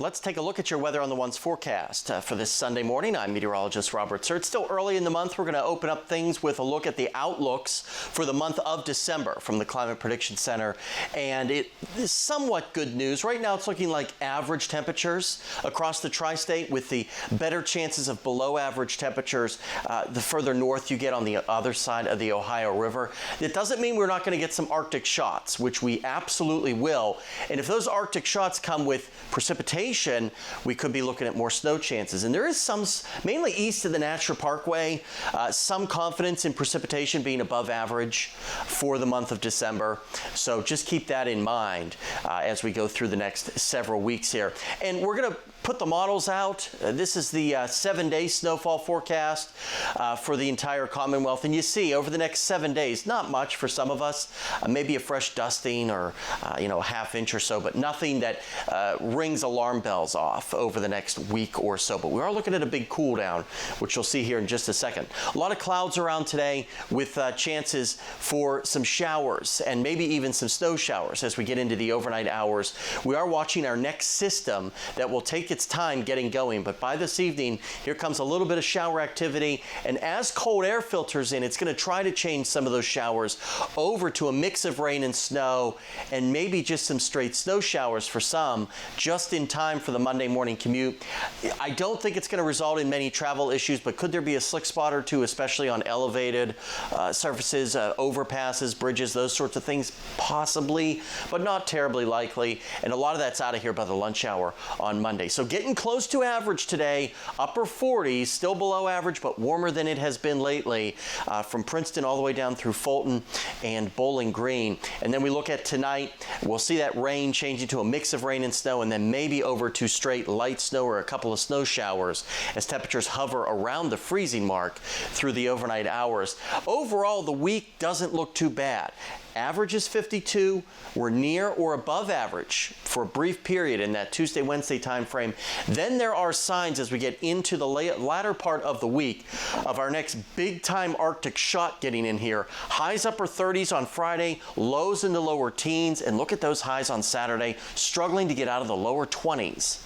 Let's take a look at your Weather on the One's forecast for this Sunday morning. I'm meteorologist Robert Suhr. It's still early in the month. We're going to open up things with a look at the outlooks for the month of December from the Climate Prediction Center. And it is somewhat good news. Right now it's looking like average temperatures across the tri-state, with the better chances of below average temperatures the further north you get on the other side of the Ohio River. It doesn't mean we're not going to get some Arctic shots, which we absolutely will. And if those Arctic shots come with precipitation, we could be looking at more snow chances. And there is some, mainly east of the National Parkway, some confidence in precipitation being above average for the month of December. So just keep that in mind as we go through the next several weeks here. And we're going to put the models out. This is the 7-day snowfall forecast for the entire Commonwealth. And you see over the next 7 days, not much for some of us, maybe a fresh dusting or a half inch or so, but nothing that rings alarm bells off over the next week or so. But we are looking at a big cool down, which you'll see here in just a second. A lot of clouds around today with chances for some showers and maybe even some snow showers as we get into the overnight hours. We are watching our next system that will take its time getting going, but by this evening here comes a little bit of shower activity, and as cold air filters in, it's going to try to change some of those showers over to a mix of rain and snow, and maybe just some straight snow showers for some, just in time for the Monday morning commute. I don't think it's going to result in many travel issues, but could there be a slick spot or two, especially on elevated surfaces, overpasses, bridges, those sorts of things? Possibly, but not terribly likely, and a lot of that's out of here by the lunch hour on Monday. So getting close to average today, upper 40s, still below average, but warmer than it has been lately, from Princeton all the way down through Fulton and Bowling Green. And then we look at tonight, we'll see that rain changing to a mix of rain and snow, and then maybe over to straight light snow or a couple of snow showers as temperatures hover around the freezing mark through the overnight hours. Overall, the week doesn't look too bad. Average is 52. We're near or above average for a brief period in that Tuesday, Wednesday time frame. Then there are signs as we get into the latter part of the week of our next big time Arctic shot getting in here. Highs upper 30s on Friday, lows in the lower teens, and look at those highs on Saturday, struggling to get out of the lower 20s.